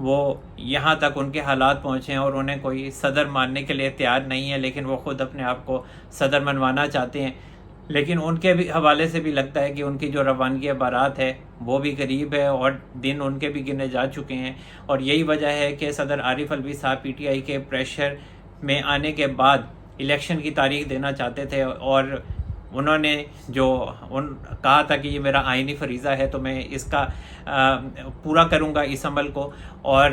وہ یہاں تک ان کے حالات پہنچے ہیں اور انہیں کوئی صدر ماننے کے لیے تیار نہیں ہے، لیکن وہ خود اپنے آپ کو صدر منوانا چاہتے ہیں۔ لیکن ان کے بھی حوالے سے بھی لگتا ہے کہ ان کی جو روانگی بارات ہے وہ بھی قریب ہے اور دن ان کے بھی گنے جا چکے ہیں، اور یہی وجہ ہے کہ صدر عارف الوی صاحب پی ٹی آئی کے پریشر میں آنے کے بعد الیکشن کی تاریخ دینا چاہتے تھے، اور انہوں نے جو کہا تھا کہ یہ میرا آئینی فریضہ ہے تو میں اس کا پورا کروں گا اس عمل کو، اور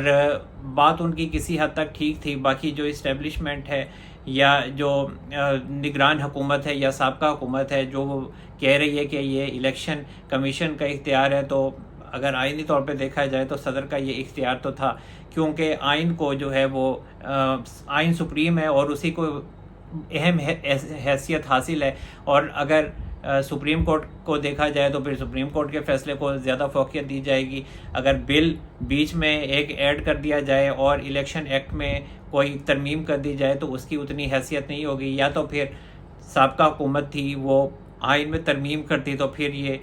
بات ان کی کسی حد تک ٹھیک تھی۔ باقی جو اسٹیبلشمنٹ ہے یا جو نگران حکومت ہے یا سابقہ حکومت ہے جو وہ کہہ رہی ہے کہ یہ الیکشن کمیشن کا اختیار ہے، تو اگر آئینی طور پہ دیکھا جائے تو صدر کا یہ اختیار تو تھا، کیونکہ آئین کو جو ہے وہ آئین سپریم ہے اور اسی کو اہم حیثیت حاصل ہے، اور اگر سپریم کورٹ کو دیکھا جائے تو پھر سپریم کورٹ کے فیصلے کو زیادہ فوقیت دی جائے گی۔ اگر بل بیچ میں ایک ایڈ کر دیا جائے اور الیکشن ایکٹ میں کوئی ترمیم کر دی جائے تو اس کی اتنی حیثیت نہیں ہوگی، یا تو پھر سابقہ حکومت تھی وہ آئین میں ترمیم کرتی تو پھر یہ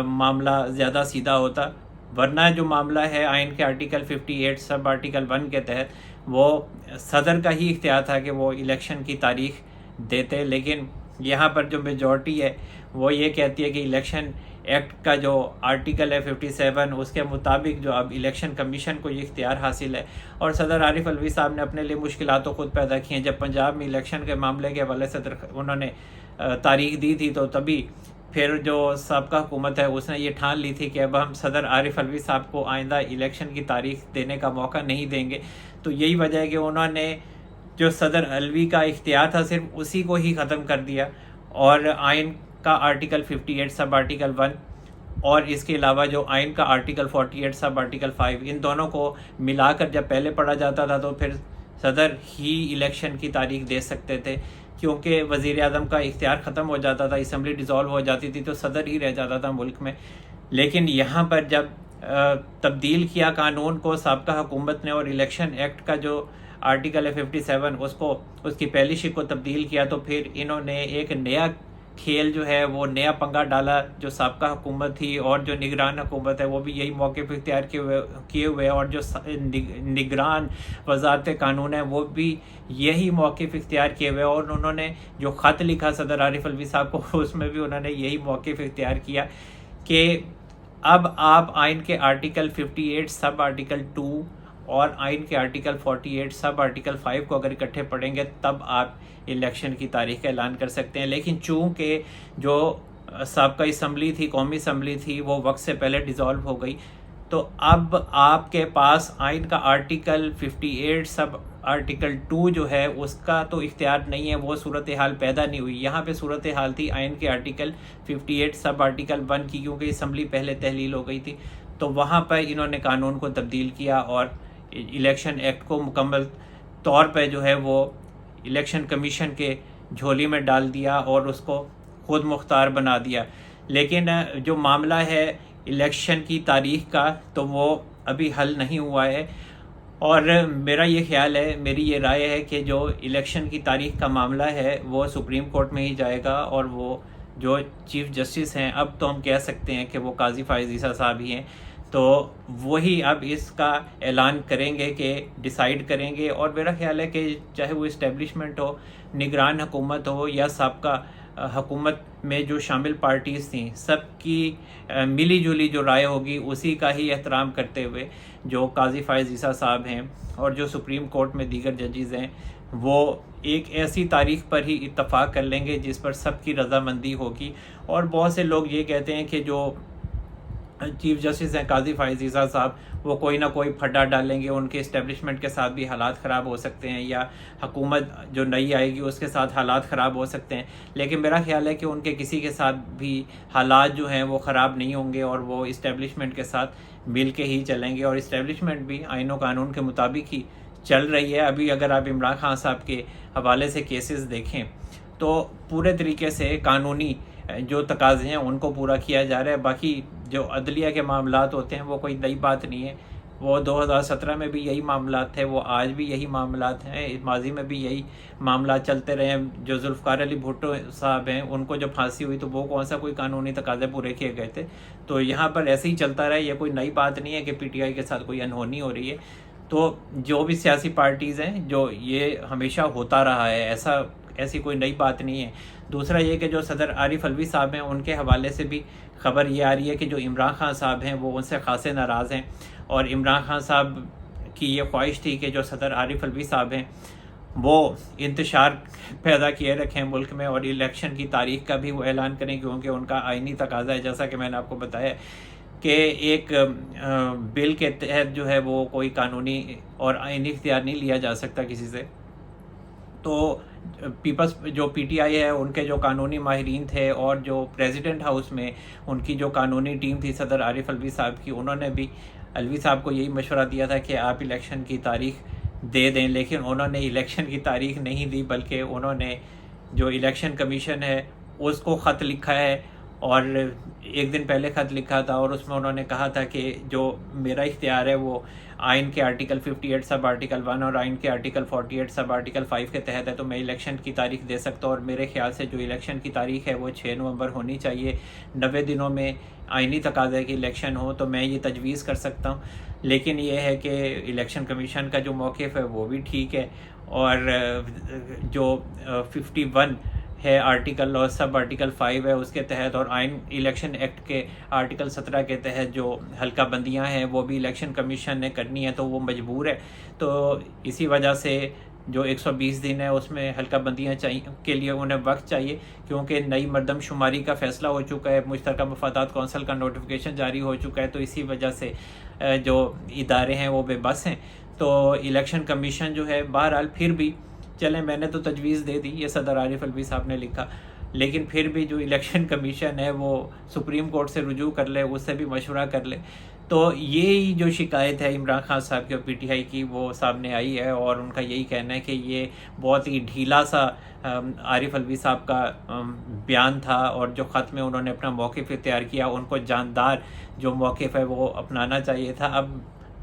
معاملہ زیادہ سیدھا ہوتا، ورنہ جو معاملہ ہے آئین کے آرٹیکل 58 سب آرٹیکل 1 کے تحت وہ صدر کا ہی اختیار تھا کہ وہ الیکشن کی تاریخ دیتے، لیکن یہاں پر جو میجورٹی ہے وہ یہ کہتی ہے کہ الیکشن ایکٹ کا جو آرٹیکل ہے 57 اس کے مطابق جو اب الیکشن کمیشن کو یہ اختیار حاصل ہے، اور صدر عارف الوی صاحب نے اپنے لیے مشکلات تو خود پیدا کی ہیں۔ جب پنجاب میں الیکشن کے معاملے کے حوالے سے انہوں نے تاریخ دی تھی تو تبھی پھر جو سابقہ حکومت ہے اس نے یہ ٹھان لی تھی کہ اب ہم صدر عارف الوی صاحب کو آئندہ الیکشن کی تاریخ دینے کا موقع نہیں دیں گے، تو یہی وجہ ہے کہ انہوں نے جو صدر الوی کا اختیار تھا صرف اسی کو ہی ختم کر دیا، اور آئین کا آرٹیکل 58 سب آرٹیکل 1 اور اس کے علاوہ جو آئین کا آرٹیکل 48 سب آرٹیکل 5 ان دونوں کو ملا کر جب پہلے پڑھا جاتا تھا تو پھر صدر ہی الیکشن کی تاریخ دے سکتے تھے، کیونکہ وزیر اعظم کا اختیار ختم ہو جاتا تھا، اسمبلی ڈیزالو ہو جاتی تھی تو صدر ہی رہ جاتا تھا ملک میں۔ لیکن یہاں پر جب تبدیل کیا قانون کو سابقہ حکومت نے اور الیکشن ایکٹ کا جو آرٹیکل ہے 57 اس کی پہلی شق کو تبدیل کیا، تو پھر انہوں نے ایک نیا کھیل جو ہے وہ نیا پنگا ڈالا، جو سابقہ حکومت تھی اور جو نگران حکومت ہے وہ بھی یہی موقف اختیار کیے ہوئے، اور جو نگران وزارت قانون ہے وہ بھی یہی موقف اختیار کیے ہوئے، اور انہوں نے جو خط لکھا صدر عارف الوی صاحب کو اس میں بھی انہوں نے یہی موقف اختیار کیا کہ اب آپ آئین کے آرٹیکل 58 سب آرٹیکل 2 اور آئین کے آرٹیکل 48 سب آرٹیکل 5 کو اگر اکٹھے پڑھیں گے تب آپ الیکشن کی تاریخ کا اعلان کر سکتے ہیں۔ لیکن چونکہ جو سابقہ اسمبلی تھی، قومی اسمبلی تھی، وہ وقت سے پہلے ڈیزالو ہو گئی، تو اب آپ کے پاس آئین کا آرٹیکل 58 سب آرٹیکل 2 جو ہے اس کا تو اختیار نہیں ہے، وہ صورتحال پیدا نہیں ہوئی۔ یہاں پہ صورتحال تھی آئین کے آرٹیکل 58 سب آرٹیکل 1 کی، کیونکہ اسمبلی پہلے تحلیل ہو گئی تھی، تو وہاں پر انہوں نے قانون کو تبدیل کیا اور الیکشن ایکٹ کو مکمل طور پہ جو ہے وہ الیکشن کمیشن کے جھولی میں ڈال دیا اور اس کو خود مختار بنا دیا۔ لیکن جو معاملہ ہے الیکشن کی تاریخ کا تو وہ ابھی حل نہیں ہوا ہے، اور میرا یہ خیال ہے، میری یہ رائے ہے کہ جو الیکشن کی تاریخ کا معاملہ ہے وہ سپریم کورٹ میں ہی جائے گا، اور وہ جو چیف جسٹس ہیں اب تو ہم کہہ سکتے ہیں کہ وہ قاضی فائز عیسیٰ صاحب ہی ہیں، تو وہی اب اس کا اعلان کریں گے کہ ڈیسائیڈ کریں گے۔ اور میرا خیال ہے کہ چاہے وہ اسٹیبلشمنٹ ہو، نگران حکومت ہو یا سابقہ حکومت میں جو شامل پارٹیز تھیں، سب کی ملی جلی جو رائے ہوگی اسی کا ہی احترام کرتے ہوئے جو قاضی فائز عیسیٰ صاحب ہیں اور جو سپریم کورٹ میں دیگر ججز ہیں وہ ایک ایسی تاریخ پر ہی اتفاق کر لیں گے جس پر سب کی رضامندی ہوگی۔ اور بہت سے لوگ یہ کہتے ہیں کہ جو چیف جسٹس ہیں قاضی فائز عیسیٰ صاحب وہ کوئی نہ کوئی پھڈا ڈالیں گے، ان کے اسٹیبلشمنٹ کے ساتھ بھی حالات خراب ہو سکتے ہیں، یا حکومت جو نئی آئے گی اس کے ساتھ حالات خراب ہو سکتے ہیں، لیکن میرا خیال ہے کہ ان کے کسی کے ساتھ بھی حالات جو ہیں وہ خراب نہیں ہوں گے، اور وہ اسٹیبلشمنٹ کے ساتھ مل کے ہی چلیں گے، اور اسٹیبلشمنٹ بھی آئین و قانون کے مطابق ہی چل رہی ہے۔ ابھی اگر آپ عمران خان صاحب کے حوالے سے کیسز دیکھیں تو پورے طریقے سے قانونی جو تقاضے ہیں ان کو پورا کیا جا رہا ہے۔ باقی جو عدلیہ کے معاملات ہوتے ہیں وہ کوئی نئی بات نہیں ہے، وہ 2017 میں بھی یہی معاملات تھے، وہ آج بھی یہی معاملات ہیں، ماضی میں بھی یہی معاملات چلتے رہے ہیں۔ جو ذوالفقار علی بھٹو صاحب ہیں ان کو جب پھانسی ہوئی تو وہ کون سا کوئی قانونی تقاضے پورے کیے گئے تھے؟ تو یہاں پر ایسے ہی چلتا رہا، یہ کوئی نئی بات نہیں ہے کہ پی ٹی آئی کے ساتھ کوئی انہونی ہو رہی ہے۔ تو جو بھی سیاسی پارٹیز ہیں جو یہ ہمیشہ ہوتا رہا ہے، ایسی کوئی نئی بات نہیں ہے۔ دوسرا یہ کہ جو صدر عارف علوی صاحب ہیں ان کے حوالے سے بھی خبر یہ آ رہی ہے کہ جو عمران خان صاحب ہیں وہ ان سے خاصے ناراض ہیں، اور عمران خان صاحب کی یہ خواہش تھی کہ جو صدر عارف علوی صاحب ہیں وہ انتشار پیدا کیے رکھیں ملک میں، اور الیکشن کی تاریخ کا بھی وہ اعلان کریں، کیونکہ ان کا آئینی تقاضا ہے، جیسا کہ میں نے آپ کو بتایا کہ ایک بل کے تحت جو ہے وہ کوئی قانونی اور آئینی اختیار نہیں لیا جا سکتا کسی سے۔ تو پیپلز جو پی ٹی آئی ہے ان کے جو قانونی ماہرین تھے اور جو پریزیڈنٹ ہاؤس میں ان کی جو قانونی ٹیم تھی صدر عارف علوی صاحب کی، انہوں نے بھی علوی صاحب کو یہی مشورہ دیا تھا کہ آپ الیکشن کی تاریخ دے دیں، لیکن انہوں نے الیکشن کی تاریخ نہیں دی، بلکہ انہوں نے جو الیکشن کمیشن ہے اس کو خط لکھا ہے، اور ایک دن پہلے خط لکھا تھا، اور اس میں انہوں نے کہا تھا کہ جو میرا اختیار ہے وہ آئین کے آرٹیکل 58 سب آرٹیکل 1 اور آئین کے آرٹیکل 48 سب آرٹیکل 5 کے تحت ہے، تو میں الیکشن کی تاریخ دے سکتا ہوں، اور میرے خیال سے جو الیکشن کی تاریخ ہے وہ 6 نومبر ہونی چاہیے، 90 دنوں میں آئینی تقاضے کی الیکشن ہو، تو میں یہ تجویز کر سکتا ہوں۔ لیکن یہ ہے کہ الیکشن کمیشن کا جو موقف ہے وہ بھی ٹھیک ہے، اور جو 51 ہے آرٹیکل اور سب آرٹیکل 5 ہے اس کے تحت، اور آئین الیکشن ایکٹ کے آرٹیکل 17 کے تحت جو حلقہ بندیاں ہیں وہ بھی الیکشن کمیشن نے کرنی ہے، تو وہ مجبور ہے۔ تو اسی وجہ سے جو 120 دن ہے اس میں حلقہ بندیاں کے لیے انہیں وقت چاہیے، کیونکہ نئی مردم شماری کا فیصلہ ہو چکا ہے، مشترکہ مفادات کونسل کا نوٹیفیکیشن جاری ہو چکا ہے، تو اسی وجہ سے جو ادارے ہیں وہ بے بس ہیں۔ تو الیکشن کمیشن جو ہے بہرحال پھر بھی چلیں، میں نے تو تجویز دے دی، یہ صدر عارف علوی صاحب نے لکھا، لیکن پھر بھی جو الیکشن کمیشن ہے وہ سپریم کورٹ سے رجوع کر لے، اس سے بھی مشورہ کر لے۔ تو یہی جو شکایت ہے عمران خان صاحب کی اور پی ٹی آئی کی وہ سامنے آئی ہے، اور ان کا یہی کہنا ہے کہ یہ بہت ہی ڈھیلا سا عارف علوی صاحب کا بیان تھا، اور جو خط میں انہوں نے اپنا موقف اختیار کیا ان کو جاندار جو موقف ہے وہ اپنانا چاہیے تھا۔ اب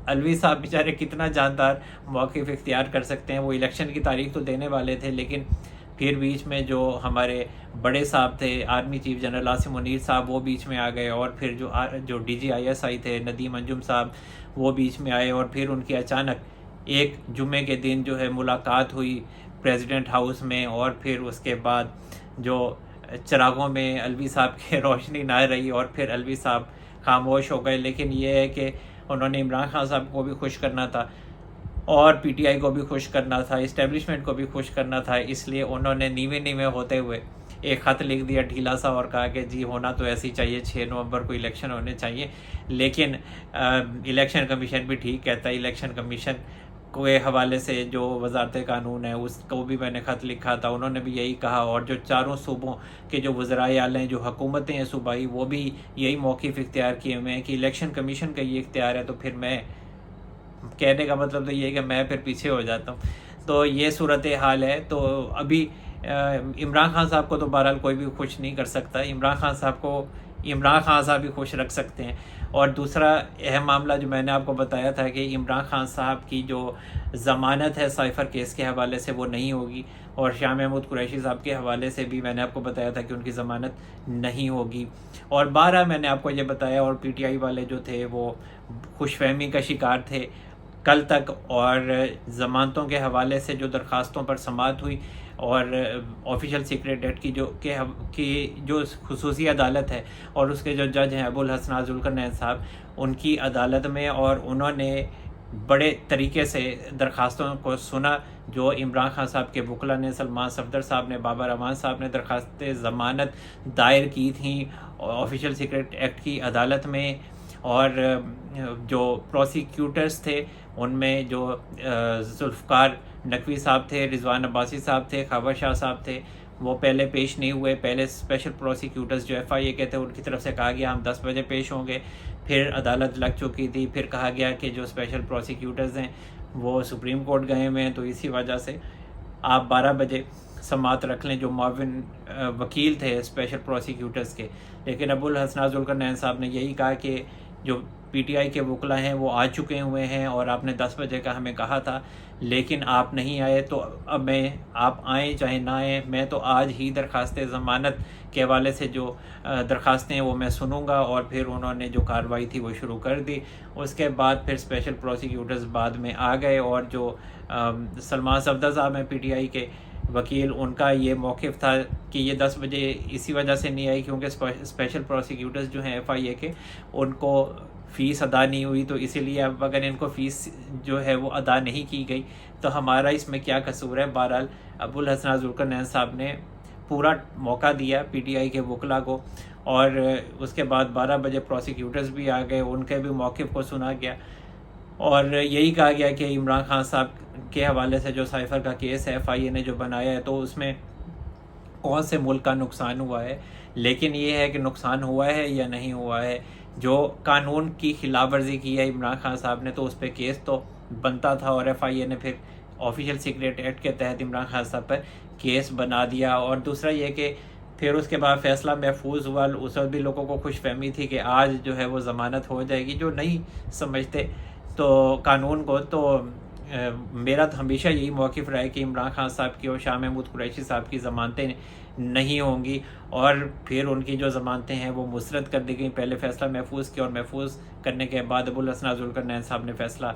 علوی صاحب بیچارے کتنا جاندار موقف اختیار کر سکتے ہیں؟ وہ الیکشن کی تاریخ تو دینے والے تھے، لیکن پھر بیچ میں جو ہمارے بڑے صاحب تھے army chief general Asim Munir صاحب وہ بیچ میں آ گئے، اور پھر جو D G I S I تھے ندیم انجم صاحب وہ بیچ میں آئے، اور پھر ان کی اچانک ایک جمعے کے دن جو ہے ملاقات ہوئی پریزیڈنٹ ہاؤس میں، اور پھر اس کے بعد جو چراغوں میں علوی صاحب کی روشنی نہ رہی، اور پھر علوی صاحب خاموش ہو گئے۔ لیکن یہ ہے کہ انہوں نے عمران خان صاحب کو بھی خوش کرنا تھا، اور پی ٹی آئی کو بھی خوش کرنا تھا، اسٹیبلشمنٹ کو بھی خوش کرنا تھا، اس لیے انہوں نے نیوے ہوتے ہوئے ایک خط لکھ دیا ڈھیلا سا، اور کہا کہ جی ہونا تو ایسے ہی چاہیے، 6 نومبر کو الیکشن ہونے چاہیے۔ لیکن الیکشن کمیشن بھی ٹھیک کہتا ہے، الیکشن کمیشن کے حوالے سے جو وزارت قانون ہے اس کو بھی میں نے خط لکھا تھا، انہوں نے بھی یہی کہا، اور جو چاروں صوبوں کے جو وزرائے اعلیٰ ہیں، جو حکومتیں ہیں صوبائی، وہ بھی یہی موقف اختیار کیے ہوئے ہیں کہ الیکشن کمیشن کا یہ اختیار ہے، تو پھر میں کہنے کا مطلب تو یہ ہے کہ میں پھر پیچھے ہو جاتا ہوں۔ تو یہ صورتحال ہے۔ تو ابھی عمران خان صاحب کو تو بہرحال کوئی بھی خوش نہیں کر سکتا، عمران خان صاحب کو عمران خان صاحب بھی خوش رکھ سکتے ہیں۔ اور دوسرا اہم معاملہ جو میں نے آپ کو بتایا تھا کہ عمران خان صاحب کی جو ضمانت ہے سائفر کیس کے حوالے سے وہ نہیں ہوگی، اور شاہ محمود قریشی صاحب کے حوالے سے بھی میں نے آپ کو بتایا تھا کہ ان کی ضمانت نہیں ہوگی۔ اور 12 میں نے آپ کو یہ بتایا، اور پی ٹی آئی والے جو تھے وہ خوش فہمی کا شکار تھے کل تک، اور ضمانتوں کے حوالے سے جو درخواستوں پر سماعت ہوئی، اور آفیشیل سیکریٹ ایکٹ کی جو خصوصی عدالت ہے اور اس کے جو جج ہیں ابو الحسن ذوالقرنین صاحب، ان کی عدالت میں، اور انہوں نے بڑے طریقے سے درخواستوں کو سنا جو عمران خان صاحب کے وکلا نے، سلمان صفدر صاحب نے، بابر امان صاحب نے درخواست ضمانت دائر کی تھیں آفیشیل سیکریٹ ایکٹ کی عدالت میں۔ اور جو پروسیکیوٹرز تھے ان میں جو ذوالفقار نقوی صاحب تھے، رضوان عباسی صاحب تھے، خاور شاہ صاحب تھے، وہ پہلے پیش نہیں ہوئے۔ پہلے اسپیشل پروسیکیوٹرز جو ایف آئی اے کے تھے ان کی طرف سے کہا گیا ہم 10 بجے پیش ہوں گے، پھر عدالت لگ چکی تھی، پھر کہا گیا کہ جو اسپیشل پروسیکیوٹرز ہیں وہ سپریم کورٹ گئے ہوئے ہیں، تو اسی وجہ سے آپ 12 بجے سماعت رکھ لیں، جو معاون وکیل تھے اسپیشل پروسیکیوٹرز کے۔ لیکن ابو الحسن ذوالقرنین صاحب نے یہی کہا کہ جو پی ٹی آئی کے وکلا ہیں وہ آ چکے ہوئے ہیں اور آپ نے 10 بجے کا ہمیں کہا تھا، لیکن آپ نہیں آئے. تو اب آپ آئیں چاہے نہ آئیں، میں تو آج ہی درخواست ضمانت کے حوالے سے جو درخواستیں ہیں وہ میں سنوں گا. اور پھر انہوں نے جو کارروائی تھی وہ شروع کر دی. اس کے بعد پھر اسپیشل پروسیکیوٹرز بعد میں آ گئے، اور جو سلمان صفدر صاحب ہیں پی ٹی آئی کے وکیل، ان کا یہ موقف تھا کہ یہ 10 بجے اسی وجہ سے نہیں آئی کیونکہ اسپیشل پروسیکیوٹرز جو ہیں ایف آئی اے کے، ان کو فیس ادا نہیں ہوئی. تو اسی لیے اب اگر ان کو فیس جو ہے وہ ادا نہیں کی گئی تو ہمارا اس میں کیا قصور ہے. بہرحال ابوالحسن ذوالقرنین صاحب نے پورا موقع دیا پی ٹی آئی کے وکلا کو، اور اس کے بعد 12 بجے پروسیکیوٹرز بھی آ گئے، ان کے بھی موقف کو سنا گیا، اور یہی کہا گیا کہ عمران خان صاحب کے حوالے سے جو سائفر کا کیس ہے ایف آئی اے نے جو بنایا ہے تو اس میں کون سے ملک کا نقصان ہوا ہے، لیکن یہ ہے کہ نقصان ہوا ہے یا نہیں ہوا ہے. جو قانون کی خلاف ورزی کی ہے عمران خان صاحب نے تو اس پہ کیس تو بنتا تھا، اور ایف آئی اے نے پھر آفیشیل سیکریٹ ایکٹ کے تحت عمران خان صاحب پر کیس بنا دیا. اور دوسرا یہ کہ پھر اس کے بعد فیصلہ محفوظ ہوا. اس وقت بھی لوگوں کو خوش فہمی تھی کہ آج جو ہے وہ ضمانت ہو جائے گی. جو نہیں سمجھتے تو قانون کو، تو میرا تو ہمیشہ یہی موقف رہا ہے کہ عمران خان صاحب کی اور شاہ محمود قریشی صاحب کی ضمانتیں نہیں ہوں گی، اور پھر ان کی جو ضمانتیں ہیں وہ مسترد کر دی گئیں. پہلے فیصلہ محفوظ کیا، اور محفوظ کرنے کے بعد ابوالحسن ذوالقرنین صاحب نے فیصلہ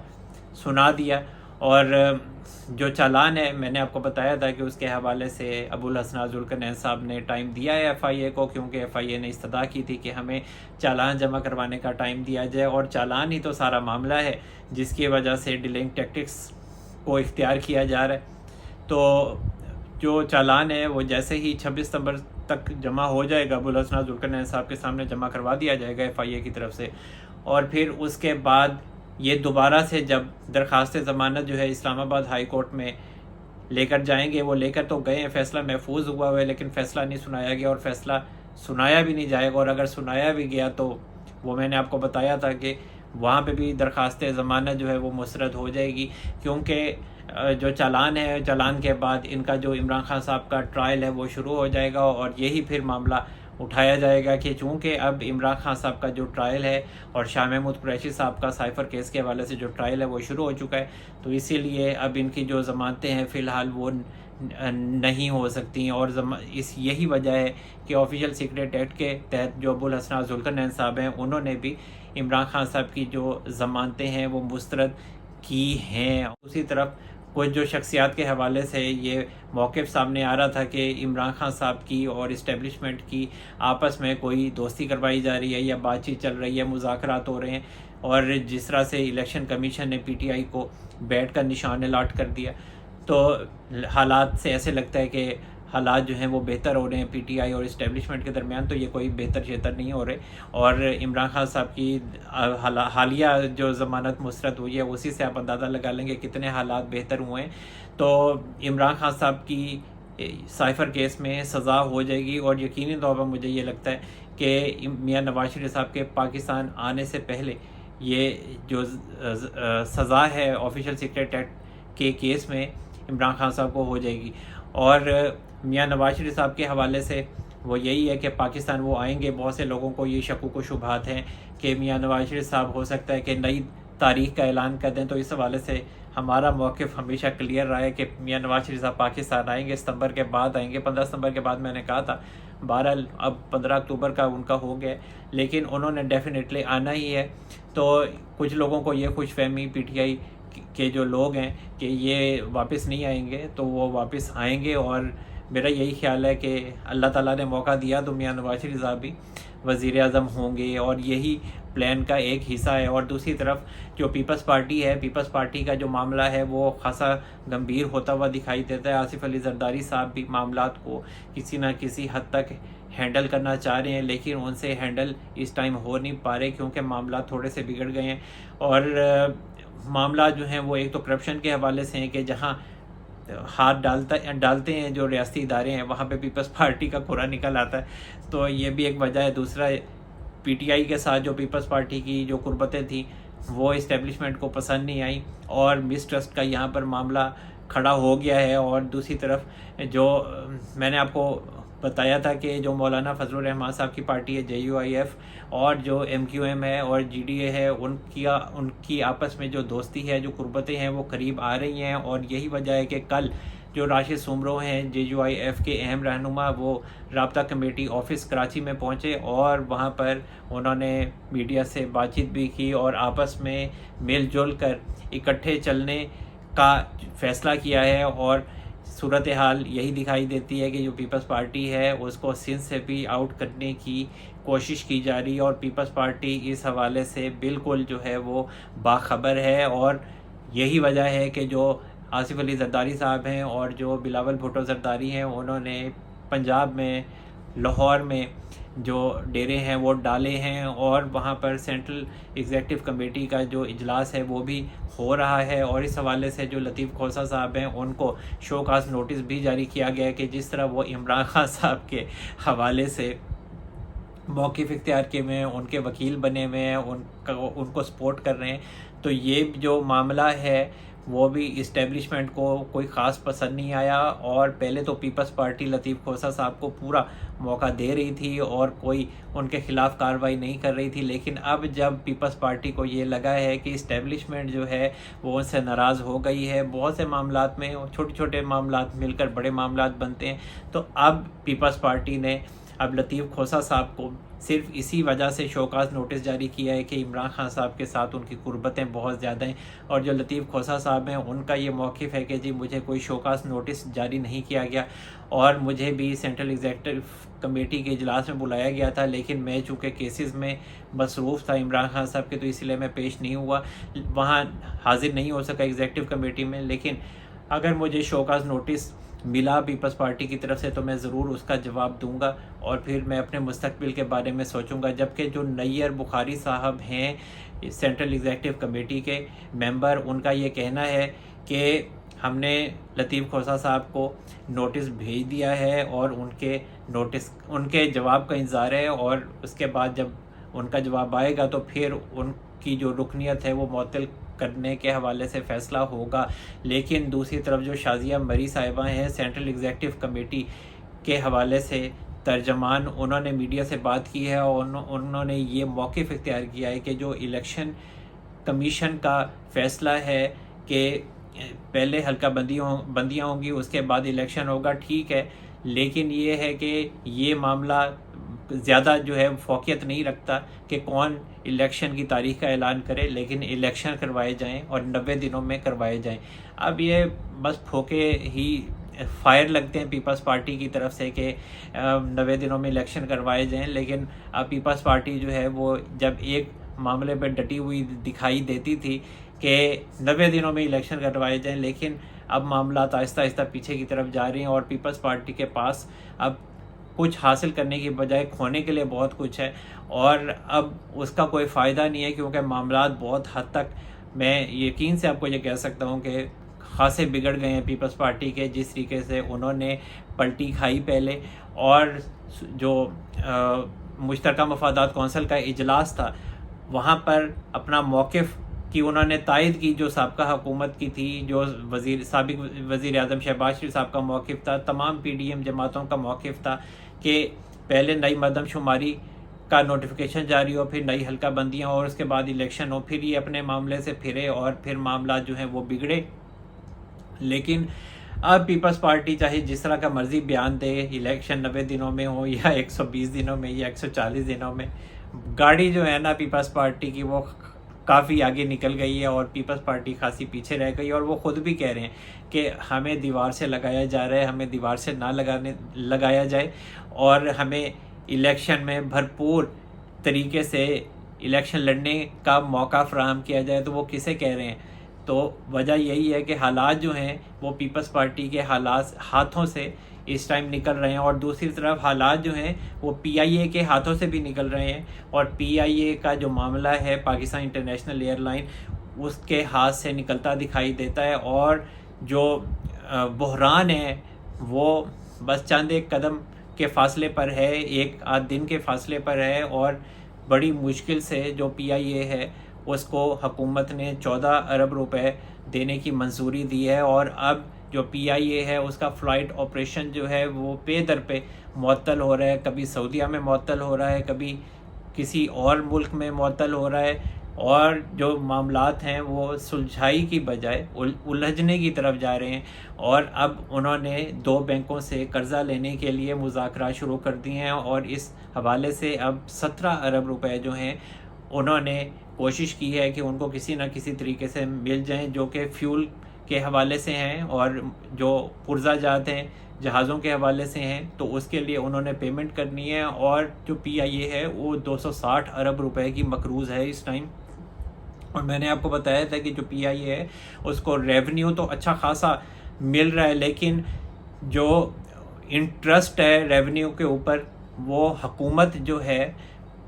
سنا دیا. اور جو چالان ہے میں نے آپ کو بتایا تھا کہ اس کے حوالے سے ابوالحسن ذوالقرنین صاحب نے ٹائم دیا ہے ایف آئی اے کو، کیونکہ ایف آئی اے نے استدعا کی تھی کہ ہمیں چالان جمع کروانے کا ٹائم دیا جائے، اور چالان ہی تو سارا معاملہ ہے جس کی وجہ سے ڈیلنگ ٹیکٹکس کو اختیار کیا جا رہا ہے. تو جو چالان ہے وہ جیسے ہی 26 ستمبر تک جمع ہو جائے گا ابوالحسن ذوالقرنین صاحب کے سامنے جمع کروا دیا جائے گا ایف آئی اے کی طرف سے، اور پھر اس کے بعد یہ دوبارہ سے جب درخواست ضمانت جو ہے اسلام آباد ہائی کورٹ میں لے کر جائیں گے، وہ لے کر تو گئے ہیں، فیصلہ محفوظ ہوا ہے لیکن فیصلہ نہیں سنایا گیا، اور فیصلہ سنایا بھی نہیں جائے گا. اور اگر سنایا بھی گیا تو وہ میں نے آپ کو بتایا تھا کہ وہاں پہ بھی درخواست ضمانت جو ہے وہ مسترد ہو جائے گی، کیونکہ جو چالان ہے، چالان کے بعد ان کا جو عمران خان صاحب کا ٹرائل ہے وہ شروع ہو جائے گا، اور یہی پھر معاملہ اٹھایا جائے گا کہ چونکہ اب عمران خان صاحب کا جو ٹرائل ہے اور شاہ محمود قریشی صاحب کا سائفر کیس کے حوالے سے جو ٹرائل ہے وہ شروع ہو چکا ہے، تو اسی لیے اب ان کی جو ضمانتیں ہیں فی الحال وہ نہیں ہو سکتی. اور یہی وجہ ہے کہ آفیشیل سیکریٹ ایکٹ کے تحت جو ابوالحسن ذوالقرنین صاحب ہیں انہوں نے بھی عمران خان صاحب کی جو ضمانتیں ہیں وہ مسترد کی ہیں. اسی طرف کچھ جو شخصیات کے حوالے سے یہ موقف سامنے آ رہا تھا کہ عمران خان صاحب کی اور اسٹیبلشمنٹ کی آپس میں کوئی دوستی کروائی جا رہی ہے یا بات چیت چل رہی ہے، مذاکرات ہو رہے ہیں، اور جس طرح سے الیکشن کمیشن نے پی ٹی آئی کو بیٹ کا نشان الاٹ کر دیا، تو حالات سے ایسے لگتا ہے کہ حالات جو ہیں وہ بہتر ہو رہے ہیں پی ٹی آئی اور اسٹیبلشمنٹ کے درمیان. تو یہ کوئی بہتر شیتر نہیں ہو رہے، اور عمران خان صاحب کی حالیہ جو ضمانت مسترد ہوئی ہے اسی سے آپ اندازہ لگا لیں گے کتنے حالات بہتر ہوئے ہیں. تو عمران خان صاحب کی سائفر کیس میں سزا ہو جائے گی، اور یقینی طور پر مجھے یہ لگتا ہے کہ میاں نواز شریف صاحب کے پاکستان آنے سے پہلے یہ جو سزا ہے آفیشیل سیکریٹ ایکٹ کے کیس میں عمران خان صاحب کو ہو جائے گی. اور میاں نواز شریف صاحب کے حوالے سے وہ یہی ہے کہ پاکستان وہ آئیں گے. بہت سے لوگوں کو یہ شکوک و شبہات ہیں کہ میاں نواز شریف صاحب ہو سکتا ہے کہ نئی تاریخ کا اعلان کر دیں، تو اس حوالے سے ہمارا موقف ہمیشہ کلیئر رہا ہے کہ میاں نواز شریف صاحب پاکستان آئیں گے، ستمبر کے بعد آئیں گے، 15 ستمبر کے بعد میں نے کہا تھا. بہرحال اب 15 اکتوبر کا ان کا ہو گیا، لیکن انہوں نے ڈیفینیٹلی آنا ہی ہے. تو کچھ لوگوں کو یہ خوش فہمی پی ٹی آئی کے جو لوگ ہیں کہ یہ واپس نہیں آئیں گے، تو وہ واپس آئیں گے، اور میرا یہی خیال ہے کہ اللہ تعالیٰ نے موقع دیا تو میاں نواز شریف صاحب بھی وزیر اعظم ہوں گے، اور یہی پلان کا ایک حصہ ہے. اور دوسری طرف جو پیپلز پارٹی ہے، پیپلز پارٹی کا جو معاملہ ہے وہ خاصا گمبھیر ہوتا ہوا دکھائی دیتا ہے. آصف علی زرداری صاحب بھی معاملات کو کسی نہ کسی حد تک ہینڈل کرنا چاہ رہے ہیں، لیکن ان سے ہینڈل اس ٹائم ہو نہیں پا رہے کیونکہ معاملات تھوڑے سے بگڑ گئے ہیں. اور معاملات جو ہیں وہ ایک تو کرپشن کے حوالے سے ہیں کہ جہاں ہاتھ ڈالتے ہیں جو ریاستی ادارے ہیں وہاں پہ پیپلز پارٹی کا کھرا نکل آتا ہے، تو یہ بھی ایک وجہ ہے. دوسرا پی ٹی آئی کے ساتھ جو پیپلز پارٹی کی جو قربتیں تھیں وہ اسٹیبلشمنٹ کو پسند نہیں آئیں، اور مس ٹرسٹ کا یہاں پر معاملہ کھڑا ہو گیا ہے. اور دوسری طرف جو میں نے آپ کو بتایا تھا کہ جو مولانا فضل الرحمان صاحب کی پارٹی ہے JUIF اور جو MQM ہے اور GDA ہے، ان کی آپس میں جو دوستی ہے، جو قربتیں ہیں، وہ قریب آ رہی ہیں، اور یہی وجہ ہے کہ کل جو راشد سومرو ہیں JUIF کے اہم رہنما، وہ رابطہ کمیٹی آفس کراچی میں پہنچے اور وہاں پر انہوں نے میڈیا سے بات چیت بھی کی اور آپس میں مل جل کر اکٹھے چلنے کا فیصلہ کیا ہے، اور صورتحال یہی دکھائی دیتی ہے کہ جو پیپلز پارٹی ہے اس کو سندھ سے بھی آؤٹ کرنے کی کوشش کی جا رہی ہے، اور پیپلز پارٹی اس حوالے سے بالکل جو ہے وہ باخبر ہے، اور یہی وجہ ہے کہ جو آصف علی زرداری صاحب ہیں اور جو بلاول بھٹو زرداری ہیں، انہوں نے پنجاب میں لاہور میں جو ڈیرے ہیں وہ ڈالے ہیں، اور وہاں پر سینٹرل ایگزیکٹو کمیٹی کا جو اجلاس ہے وہ بھی ہو رہا ہے، اور اس حوالے سے جو لطیف کھوسہ صاحب ہیں ان کو شو کاز نوٹس بھی جاری کیا گیا ہے کہ جس طرح وہ عمران خان صاحب کے حوالے سے موقف اختیار کیے ہوئے ہیں، ان کے وکیل بنے ہوئے ہیں، ان کو سپورٹ کر رہے ہیں، تو یہ جو معاملہ ہے وہ بھی اسٹیبلشمنٹ کو کوئی خاص پسند نہیں آیا، اور پہلے تو پیپلز پارٹی لطیف کھوسہ صاحب کو پورا موقع دے رہی تھی اور کوئی ان کے خلاف کارروائی نہیں کر رہی تھی، لیکن اب جب پیپلز پارٹی کو یہ لگا ہے کہ اسٹیبلشمنٹ جو ہے وہ ان سے ناراض ہو گئی ہے، بہت سے معاملات میں چھوٹے چھوٹے معاملات مل کر بڑے معاملات بنتے ہیں، تو اب پیپلز پارٹی نے اب لطیف کھوسہ صاحب کو صرف اسی وجہ سے شوکاز نوٹس جاری کیا ہے کہ عمران خان صاحب کے ساتھ ان کی قربتیں بہت زیادہ ہیں، اور جو لطیف کھوسہ صاحب ہیں ان کا یہ موقف ہے کہ جی مجھے کوئی شوکاز نوٹس جاری نہیں کیا گیا، اور مجھے بھی سینٹرل ایگزیکٹو کمیٹی کے اجلاس میں بلایا گیا تھا، لیکن میں چونکہ کیسز میں مصروف تھا عمران خان صاحب کے، تو اس لیے میں پیش نہیں ہوا، وہاں حاضر نہیں ہو سکا ایگزیکٹو کمیٹی میں، لیکن اگر مجھے شوکاز نوٹس ملا پیپلز پارٹی کی طرف سے تو میں ضرور اس کا جواب دوں گا، اور پھر میں اپنے مستقبل کے بارے میں سوچوں گا، جبکہ جو نیر بخاری صاحب ہیں سینٹرل ایگزیکٹو کمیٹی کے ممبر، ان کا یہ کہنا ہے کہ ہم نے لطیف کھوسہ صاحب کو نوٹس بھیج دیا ہے اور ان کے جواب کا انتظار ہے، اور اس کے بعد جب ان کا جواب آئے گا تو پھر ان کی جو رکنیت ہے وہ معطل کرنے کے حوالے سے فیصلہ ہوگا۔ لیکن دوسری طرف جو شازیہ مری صاحبہ ہیں سینٹرل ایگزیکٹو کمیٹی کے حوالے سے ترجمان، انہوں نے میڈیا سے بات کی ہے اور انہوں نے یہ موقف اختیار کیا ہے کہ جو الیکشن کمیشن کا فیصلہ ہے کہ پہلے حلقہ بندیاں ہوں گی، اس کے بعد الیکشن ہوگا، ٹھیک ہے، لیکن یہ ہے کہ یہ معاملہ زیادہ جو ہے فوقیت نہیں رکھتا کہ کون الیکشن کی تاریخ کا اعلان کرے، لیکن الیکشن کروائے جائیں اور 90 دنوں میں کروائے جائیں۔ اب یہ بس پھوکے ہی فائر لگتے ہیں پیپلز پارٹی کی طرف سے کہ 90 دنوں میں الیکشن کروائے جائیں، لیکن اب پیپلز پارٹی جو ہے وہ جب ایک معاملے پہ ڈٹی ہوئی دکھائی دیتی تھی کہ 90 دنوں میں الیکشن کروائے جائیں، لیکن اب معاملات آہستہ آہستہ پیچھے کی طرف جا رہے ہیں، اور پیپلز پارٹی کے پاس اب کچھ حاصل کرنے کی بجائے کھونے کے لیے بہت کچھ ہے، اور اب اس کا کوئی فائدہ نہیں ہے، کیونکہ معاملات بہت حد تک میں یقین سے آپ کو یہ کہہ سکتا ہوں کہ خاصے بگڑ گئے ہیں پیپلز پارٹی کے، جس طریقے سے انہوں نے پلٹی کھائی پہلے، اور جو مشترکہ مفادات کونسل کا اجلاس تھا وہاں پر اپنا موقف کی انہوں نے تائید کی، جو سابقہ حکومت کی تھی، جو سابق وزیر اعظم شہباز شریف صاحب کا موقف تھا، تمام PDM جماعتوں کا موقف تھا کہ پہلے نئی مردم شماری کا نوٹیفیکیشن جاری ہو، پھر نئی حلقہ بندیاں اور اس کے بعد الیکشن ہو، پھر یہ اپنے معاملے سے پھرے اور پھر معاملات جو ہیں وہ بگڑے۔ لیکن اب پیپلز پارٹی چاہے جس طرح کا مرضی بیان دے، الیکشن 90 دنوں میں ہو یا 120 دنوں میں یا 140 دنوں میں، گاڑی جو ہے نا پیپلز پارٹی کی وہ کافی آگے نکل گئی ہے، اور پیپلز پارٹی خاصی پیچھے رہ گئی، اور وہ خود بھی کہہ رہے ہیں کہ ہمیں دیوار سے لگایا جا رہا ہے، ہمیں دیوار سے نہ لگایا جائے، اور ہمیں الیکشن میں بھرپور طریقے سے الیکشن لڑنے کا موقع فراہم کیا جائے، تو وہ کسے کہہ رہے ہیں؟ تو وجہ یہی ہے کہ حالات جو ہیں وہ پیپلز پارٹی کے ہاتھوں سے اس ٹائم نکل رہے ہیں، اور دوسری طرف حالات جو ہیں وہ PIA کے ہاتھوں سے بھی نکل رہے ہیں، اور PIA کا جو معاملہ ہے پاکستان انٹرنیشنل ایئر لائن، اس کے ہاتھ سے نکلتا دکھائی دیتا ہے، اور جو بحران ہے وہ بس چند ایک قدم کے فاصلے پر ہے، ایک آدھ دن کے فاصلے پر ہے، اور بڑی مشکل سے جو PIA ہے اس کو حکومت نے 14 ارب روپے دینے کی منظوری دی ہے، اور اب جو PIA ہے اس کا فلائٹ آپریشن جو ہے وہ پے در پہ معطل ہو رہا ہے، کبھی سعودیہ میں معطل ہو رہا ہے، کبھی کسی اور ملک میں معطل ہو رہا ہے، اور جو معاملات ہیں وہ سلجھائی کی بجائے الجھنے کی طرف جا رہے ہیں۔ اور اب انہوں نے 2 بینکوں سے قرضہ لینے کے لیے مذاکرات شروع کر دیے ہیں، اور اس حوالے سے اب 17 ارب روپے جو ہیں انہوں نے کوشش کی ہے کہ ان کو کسی نہ کسی طریقے سے مل جائیں، جو کہ فیول کے حوالے سے ہیں اور جو پرزہ جات ہیں جہازوں کے حوالے سے ہیں، تو اس کے لیے انہوں نے پیمنٹ کرنی ہے۔ اور جو PIA ہے وہ 260 ارب روپے کی مقروض ہے اس ٹائم۔ اور میں نے آپ کو بتایا تھا کہ جو PIA ہے اس کو ریونیو تو اچھا خاصا مل رہا ہے، لیکن جو انٹرسٹ ہے ریونیو کے اوپر وہ حکومت جو ہے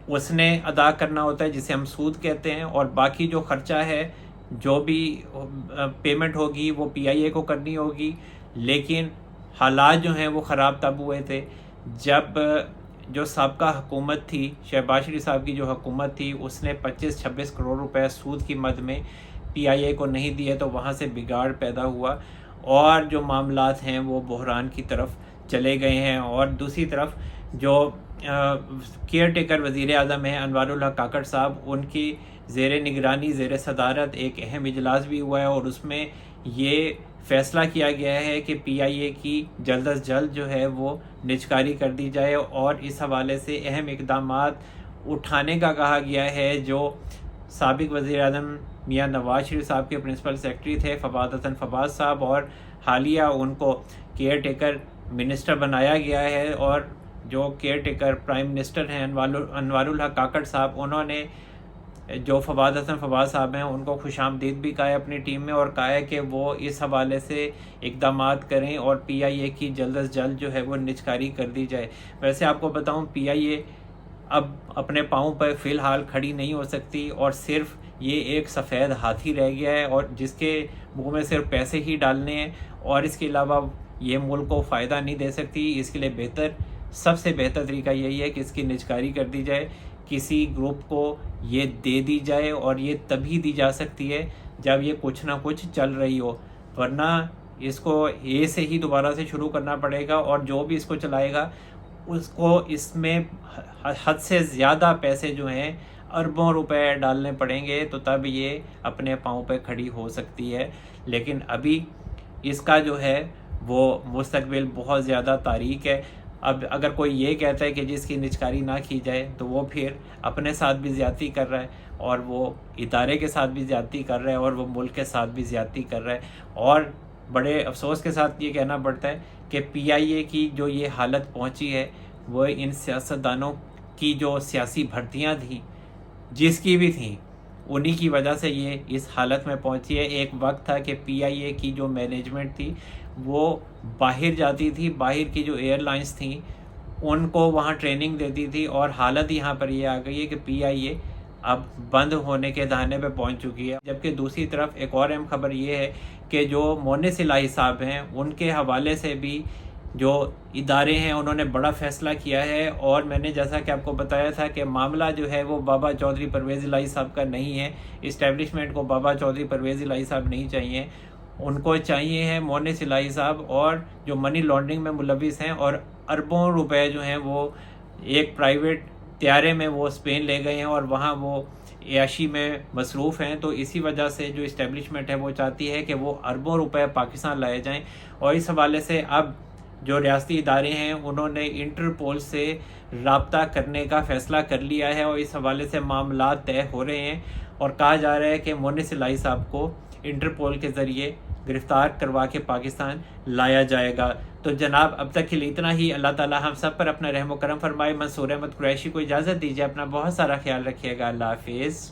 اس نے ادا کرنا ہوتا ہے، جسے ہم سود کہتے ہیں، اور باقی جو خرچہ ہے جو بھی پیمنٹ ہوگی وہ PIA کو کرنی ہوگی۔ لیکن حالات جو ہیں وہ خراب تب ہوئے تھے جب جو سابقہ حکومت تھی، شہباز شریف صاحب کی جو حکومت تھی، اس نے 25-26 کروڑ روپے سود کی مد میں PIA کو نہیں دیے، تو وہاں سے بگاڑ پیدا ہوا اور جو معاملات ہیں وہ بحران کی طرف چلے گئے ہیں۔ اور دوسری طرف جو کیئر ٹیکر وزیر اعظم ہیں انوار الحق کاکڑ صاحب، ان کی زیر نگرانی زیر صدارت ایک اہم اجلاس بھی ہوا ہے، اور اس میں یہ فیصلہ کیا گیا ہے کہ PIA کی جلد از جلد جو ہے وہ نجکاری کر دی جائے، اور اس حوالے سے اہم اقدامات اٹھانے کا کہا گیا ہے۔ جو سابق وزیر اعظم میاں نواز شریف صاحب کے پرنسپل سیکرٹری تھے فواد حسن فواد صاحب، اور حالیہ ان کو کیئر ٹیکر منسٹر بنایا گیا ہے، اور جو کیئر ٹیکر پرائم منسٹر ہیں انوار الحق کاکڑ صاحب، انہوں نے جو فواد حسن فواد صاحب ہیں ان کو خوش آمدید بھی کہا ہے اپنی ٹیم میں، اور کہا ہے کہ وہ اس حوالے سے اقدامات کریں اور PIA کی جلد از جلد جو ہے وہ نجکاری کر دی جائے۔ ویسے آپ کو بتاؤں PIA اب اپنے پاؤں پر فی الحال کھڑی نہیں ہو سکتی، اور صرف یہ ایک سفید ہاتھی رہ گیا ہے، اور جس کے منہ میں صرف پیسے ہی ڈالنے ہیں، اور اس کے علاوہ یہ ملک کو فائدہ نہیں دے سکتی۔ اس کے لیے سب سے بہتر طریقہ یہی ہے کہ اس کی نجکاری کر دی جائے، کسی گروپ کو یہ دے دی جائے، اور یہ تبھی دی جا سکتی ہے جب یہ کچھ نہ کچھ چل رہی ہو، ورنہ اس کو A سے ہی دوبارہ سے شروع کرنا پڑے گا، اور جو بھی اس کو چلائے گا اس کو اس میں حد سے زیادہ پیسے جو ہیں اربوں روپے ڈالنے پڑیں گے، تو تب یہ اپنے پاؤں پہ کھڑی ہو سکتی ہے۔ لیکن ابھی اس کا جو ہے وہ مستقبل بہت زیادہ تاریک ہے۔ اب اگر کوئی یہ کہتا ہے کہ جس کی نجکاری نہ کی جائے، تو وہ پھر اپنے ساتھ بھی زیادتی کر رہا ہے، اور وہ ادارے کے ساتھ بھی زیادتی کر رہا ہے، اور وہ ملک کے ساتھ بھی زیادتی کر رہا ہے۔ اور بڑے افسوس کے ساتھ یہ کہنا پڑتا ہے کہ PIA کی جو یہ حالت پہنچی ہے وہ ان سیاستدانوں کی جو سیاسی بھرتیاں تھیں، جس کی بھی تھیں، انہی کی وجہ سے یہ اس حالت میں پہنچی ہے۔ ایک وقت تھا کہ PIA کی جو مینجمنٹ تھی وہ باہر جاتی تھی، باہر کی جو ایئر لائنز تھیں ان کو وہاں ٹریننگ دیتی تھی، اور حالت یہاں پر یہ آ گئی ہے کہ PIA اب بند ہونے کے دہانے پہ پہنچ چکی ہے۔ جبکہ دوسری طرف ایک اور اہم خبر یہ ہے کہ جو مونس الہی صاحب ہیں ان کے حوالے سے بھی جو ادارے ہیں انہوں نے بڑا فیصلہ کیا ہے، اور میں نے جیسا کہ آپ کو بتایا تھا کہ معاملہ جو ہے وہ بابا چودھری پرویز الہی صاحب کا نہیں ہے۔ اسٹیبلشمنٹ کو بابا چودھری پرویز الہی صاحب نہیں چاہیے، ان کو چاہیے ہیں مونس الہی صاحب، اور جو منی لانڈرنگ میں ملوث ہیں، اور اربوں روپے جو ہیں وہ ایک پرائیویٹ طیارے میں وہ اسپین لے گئے ہیں، اور وہاں وہ عیاشی میں مصروف ہیں۔ تو اسی وجہ سے جو اسٹیبلشمنٹ ہے وہ چاہتی ہے کہ وہ اربوں روپے پاکستان لائے جائیں، اور اس حوالے سے اب جو ریاستی ادارے ہیں انہوں نے انٹرپول سے رابطہ کرنے کا فیصلہ کر لیا ہے، اور اس حوالے سے معاملات طے ہو رہے ہیں، اور کہا جا رہا ہے کہ مونس الہی صاحب کو انٹرپول کے ذریعے گرفتار کروا کے پاکستان لایا جائے گا۔ تو جناب اب تک کے لیے اتنا ہی۔ اللہ تعالی ہم سب پر اپنا رحم و کرم فرمائے۔ منصور احمد قریشی کو اجازت دیجیے، اپنا بہت سارا خیال رکھیے گا۔ اللہ حافظ۔